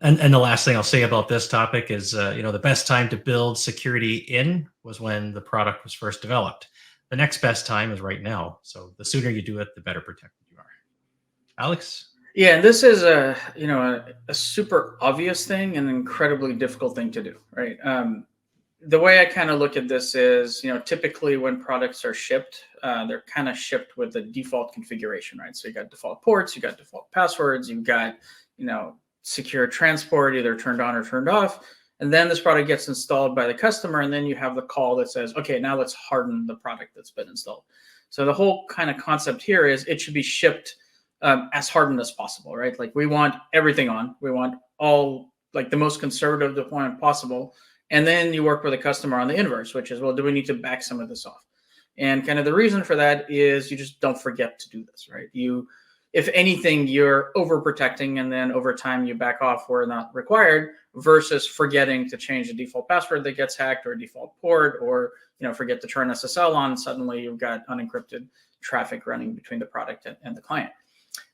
And the last thing I'll say about this topic is, the best time to build security in was when the product was first developed. The next best time is right now. So the sooner you do it, the better protected you are. Alex? Yeah, and this is a super obvious thing and an incredibly difficult thing to do, right? The way I kind of look at this is, typically when products are shipped, they're kind of shipped with the default configuration, right? So you got default ports, you got default passwords, you've got, secure transport either turned on or turned off. And then this product gets installed by the customer, and then you have the call that says, okay, now let's harden the product that's been installed. So the whole kind of concept here is it should be shipped as hardened as possible, right? Like we want everything on. We want all like the most conservative deployment possible. And then you work with a customer on the inverse, which is, well, do we need to back some of this off? And kind of the reason for that is you just don't forget to do this, right? If anything, you're overprotecting, and then over time you back off where not required, versus forgetting to change the default password that gets hacked, or a default port, or forget to turn SSL on. Suddenly you've got unencrypted traffic running between the product and the client.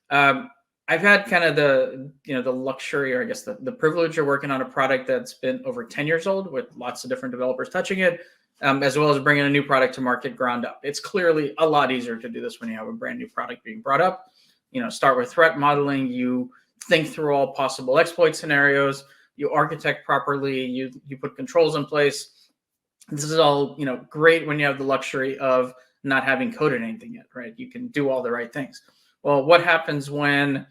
I've had kind of the luxury, or I guess the privilege of working on a product that's been over 10 years old with lots of different developers touching it, as well as bringing a new product to market ground up. It's clearly a lot easier to do this when you have a brand new product being brought up. Start with threat modeling. You think through all possible exploit scenarios. You architect properly. You put controls in place. This is all great when you have the luxury of not having coded anything yet, right? You can do all the right things. Well, what happens when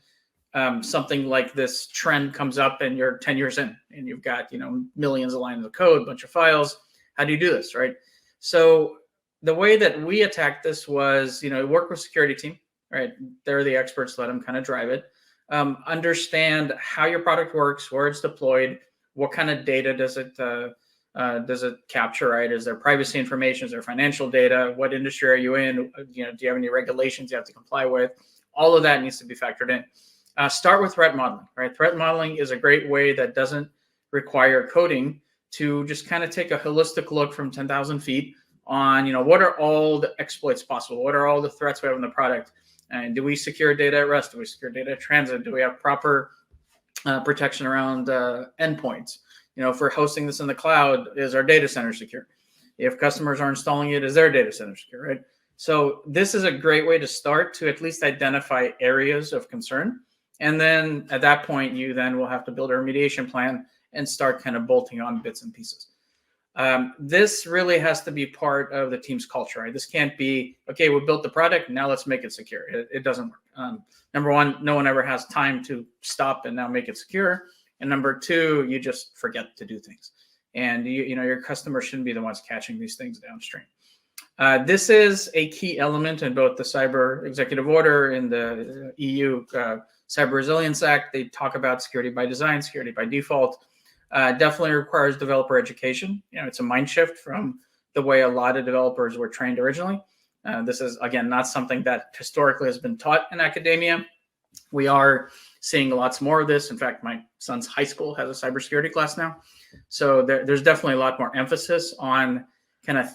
something like this trend comes up and you're 10 years in and you've got millions of lines of code, a bunch of files? How do you do this, right? So the way that we attacked this was, work with security team, right? They're the experts. Let them kind of drive it. Understand how your product works, where it's deployed, what kind of data does it capture, right? Is there privacy information? Is there financial data? What industry are you in? Do you have any regulations you have to comply with? All of that needs to be factored in. Start with threat modeling, right? Threat modeling is a great way that doesn't require coding to just kind of take a holistic look from 10,000 feet on, what are all the exploits possible? What are all the threats we have in the product? And do we secure data at rest? Do we secure data at transit? Do we have proper protection around endpoints? If we're hosting this in the cloud, is our data center secure? If customers are installing it, is their data center secure, right? So this is a great way to start to at least identify areas of concern. And then at that point, you then will have to build a remediation plan and start kind of bolting on bits and pieces. This really has to be part of the team's culture, right? This can't be, okay, we built the product, now let's make it secure. It doesn't work. Number one, no one ever has time to stop and now make it secure. And number two, you just forget to do things. And your customers shouldn't be the ones catching these things downstream. This is a key element in both the Cyber Executive Order and the EU Cyber Resilience Act. They talk about security by design, security by default. Definitely requires developer education. It's a mind shift from the way a lot of developers were trained originally. This is, again, not something that historically has been taught in academia. We are seeing lots more of this. In fact, my son's high school has a cybersecurity class now. So there's definitely a lot more emphasis on kind of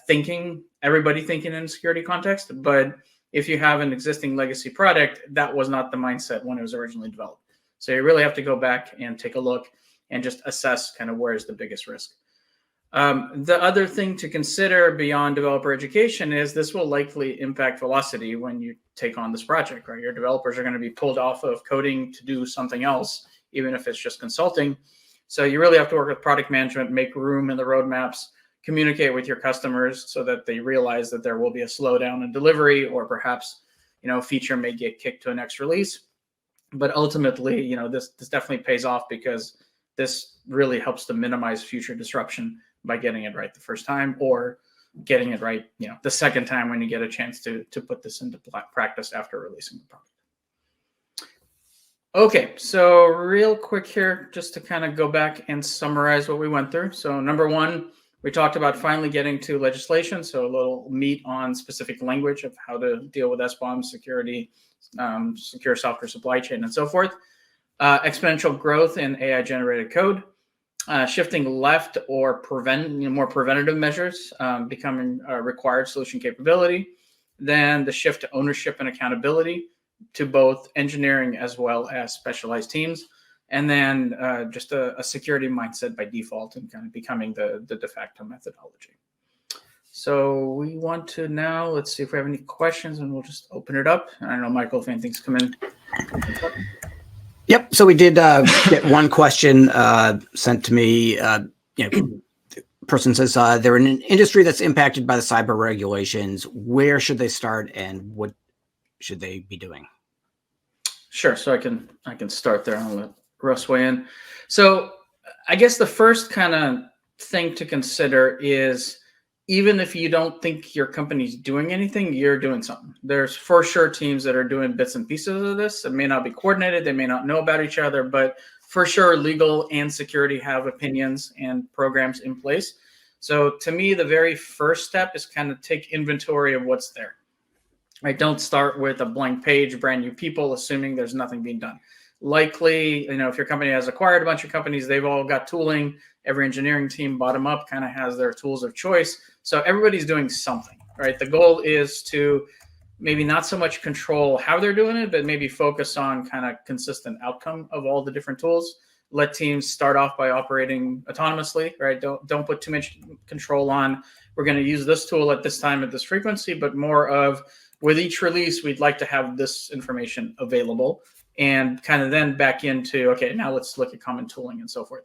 everybody thinking in a security context. But if you have an existing legacy product, that was not the mindset when it was originally developed. So you really have to go back and take a look and just assess kind of where's the biggest risk. The other thing to consider beyond developer education is this will likely impact velocity when you take on this project, right? Your developers are going to be pulled off of coding to do something else, even if it's just consulting. So you really have to work with product management, make room in the roadmaps, communicate with your customers so that they realize that there will be a slowdown in delivery, or perhaps a feature may get kicked to a next release. But ultimately, this definitely pays off because this really helps to minimize future disruption by getting it right the first time, or getting it right, the second time when you get a chance to put this into practice after releasing the product. Okay, so real quick here, just to kind of go back and summarize what we went through. So number one, we talked about finally getting to legislation, so a little meat on specific language of how to deal with SBOM, security, secure software supply chain, and so forth. Exponential growth in AI-generated code, shifting left or more preventative measures, becoming a required solution capability. Then the shift to ownership and accountability to both engineering as well as specialized teams. And then just a security mindset by default and kind of becoming the de facto methodology. So we want to now, let's see if we have any questions, and we'll just open it up. I don't know, Michael, if anything's come in. Yep. So we did get one question sent to me. The person says they're in an industry that's impacted by the cyber regulations. Where should they start, and what should they be doing? Sure. So I can start there. I'll let Russ weigh in. So I guess the first kind of thing to consider is, even if you don't think your company's doing anything, you're doing something. There's for sure teams that are doing bits and pieces of this. It may not be coordinated. They may not know about each other, but for sure legal and security have opinions and programs in place. So to me, the very first step is kind of take inventory of what's there. Right? Don't start with a blank page, brand new people, assuming there's nothing being done. Likely, if your company has acquired a bunch of companies, they've all got tooling. Every engineering team, bottom up, kind of has their tools of choice. So everybody's doing something, right? The goal is to maybe not so much control how they're doing it, but maybe focus on kind of consistent outcome of all the different tools. Let teams start off by operating autonomously, right? Don't put too much control on, we're going to use this tool at this time at this frequency, but more of, with each release, we'd like to have this information available, and kind of then back into, okay, now let's look at common tooling and so forth.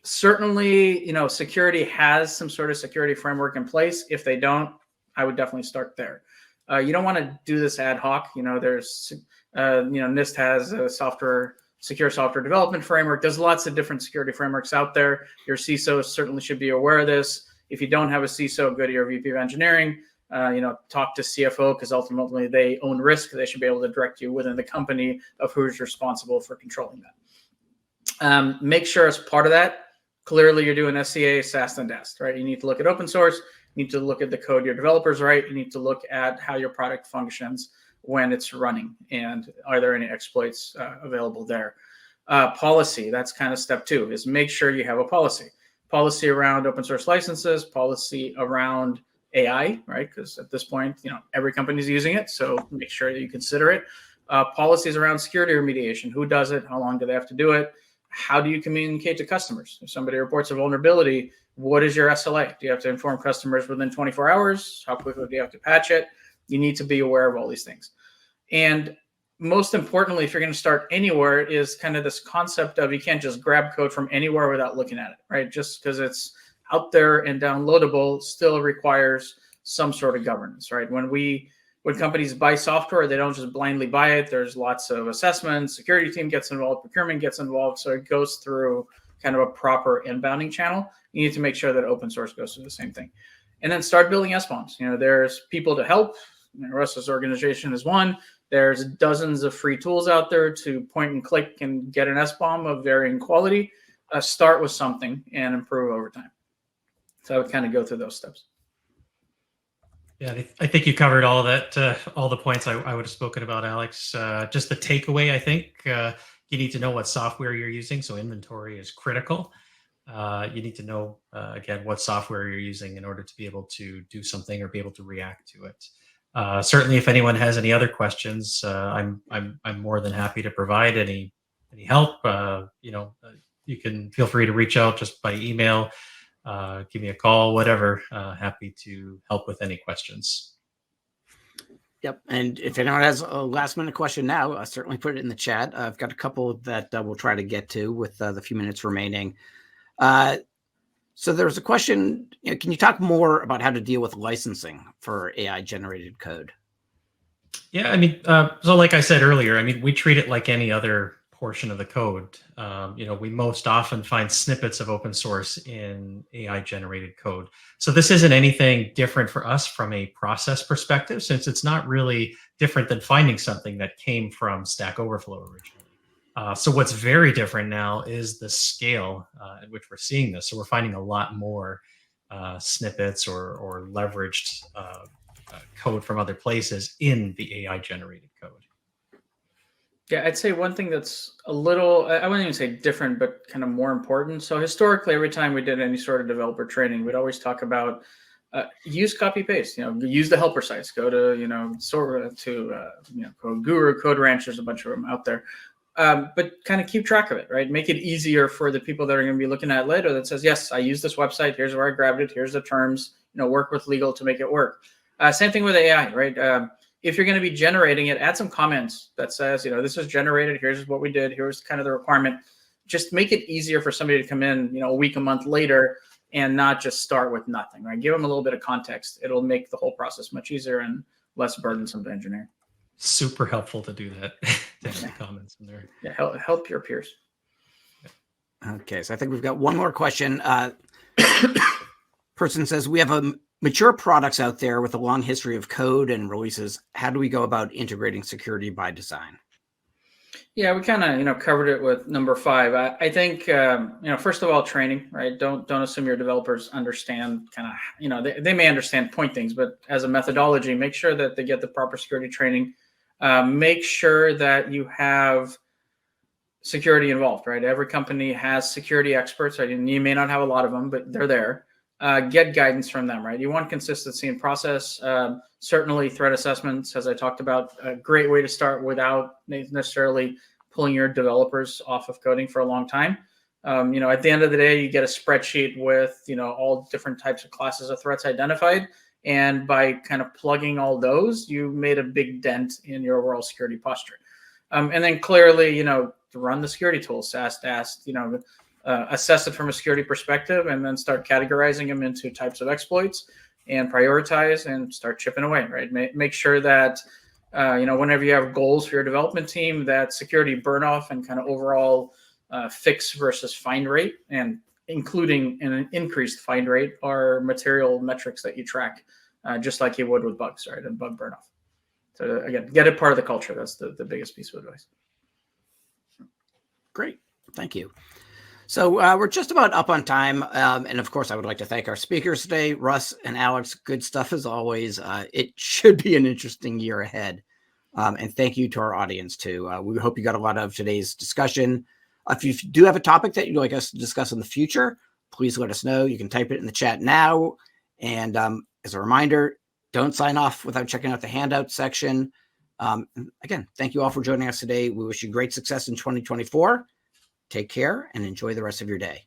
Certainly, security has some sort of security framework in place. If they don't, I would definitely start there. You don't want to do this ad hoc. There's, NIST has a secure software development framework. There's lots of different security frameworks out there. Your CISO certainly should be aware of this. If you don't have a CISO, go to your VP of engineering. Talk to CFO, because ultimately they own risk. They should be able to direct you within the company of who's responsible for controlling that. Make sure as part of that, clearly you're doing SCA, SAST, and DAST, right? You need to look at open source. You need to look at the code your developers write. You need to look at how your product functions when it's running, and are there any exploits available there. Policy, that's kind of step two, is make sure you have a policy around open source licenses, policy around AI, right? Because at this point, every company's using it, so make sure that you consider it. Policies around security remediation. Who does it? How long do they have to do it? How do you communicate to customers? If somebody reports a vulnerability, what is your SLA? Do you have to inform customers within 24 hours? How quickly do you have to patch it? You need to be aware of all these things. And most importantly, if you're going to start anywhere, is kind of this concept of, you can't just grab code from anywhere without looking at it, right? Just because it's out there and downloadable still requires some sort of governance, right? When companies buy software, they don't just blindly buy it. There's lots of assessments, security team gets involved, procurement gets involved. So it goes through kind of a proper inbounding channel. You need to make sure that open source goes through the same thing. And then start building SBOMs. There's people to help. Russ's organization is one. There's dozens of free tools out there to point and click and get an SBOM of varying quality. Start with something and improve over time. So I would kind of go through those steps. Yeah, I think you covered all that, all the points I would have spoken about, Alex. Just the takeaway, I think, you need to know what software you're using. So inventory is critical. You need to know, again, what software you're using in order to be able to do something or be able to react to it. Certainly, if anyone has any other questions, I'm more than happy to provide any help. You can feel free to reach out just by email. Give me a call, whatever. Happy to help with any questions. Yep. And if anyone has a last minute question now, certainly put it in the chat. I've got a couple that we'll try to get to with the few minutes remaining. So there was a question, can you talk more about how to deal with licensing for AI generated code? Yeah, I mean, so like I said earlier, I mean, we treat it like any other portion of the code. We most often find snippets of open source in AI generated code. So this isn't anything different for us from a process perspective, since it's not really different than finding something that came from Stack Overflow originally. So what's very different now is the scale at which we're seeing this. So we're finding a lot more snippets or leveraged code from other places in the AI generated code. Yeah, I'd say one thing that's a little, I wouldn't even say different, but kind of more important. So historically, every time we did any sort of developer training, we'd always talk about use copy paste, use the helper sites, go to, sort to, Code Guru, Code Ranch, there's a bunch of them out there. But kind of keep track of it, right? Make it easier for the people that are going to be looking at it later that says, yes, I use this website. Here's where I grabbed it. Here's the terms, work with legal to make it work. Same thing with AI, right? If you're going to be generating it, add some comments that says, this is generated. Here's what we did. Here's kind of the requirement. Just make it easier for somebody to come in, a week, a month later, and not just start with nothing, right? Give them a little bit of context. It'll make the whole process much easier and less burdensome to engineer. Super helpful to do that. To have the comments in there. Yeah, help your peers. Okay, so I think we've got one more question. Person says, we have mature products out there with a long history of code and releases. How do we go about integrating security by design? Yeah, we kind of covered it with number 5. I think first of all, training, right? Don't assume your developers understand kind of they may understand point things, but as a methodology, make sure that they get the proper security training. Make sure that you have security involved, right? Every company has security experts, right? And you may not have a lot of them, but they're there. Get guidance from them, right? You want consistency in process. Certainly threat assessments, as I talked about, a great way to start without necessarily pulling your developers off of coding for a long time. At the end of the day, you get a spreadsheet with, all different types of classes of threats identified. And by kind of plugging all those, you made a big dent in your overall security posture. And then clearly, run the security tools, assess it from a security perspective, and then start categorizing them into types of exploits and prioritize and start chipping away, right? Make sure that, whenever you have goals for your development team, that security burn off and kind of overall fix versus find rate, and including an increased find rate, are material metrics that you track, just like you would with bugs, right? And bug burn off. So again, get it part of the culture. That's the biggest piece of advice. Great. Thank you. So we're just about up on time. And of course, I would like to thank our speakers today, Russ and Alex. Good stuff as always. It should be an interesting year ahead. And thank you to our audience too. We hope you got a lot of today's discussion. If you do have a topic that you'd like us to discuss in the future, please let us know. You can type it in the chat now. And as a reminder, don't sign off without checking out the handout section. Again, thank you all for joining us today. We wish you great success in 2024. Take care and enjoy the rest of your day.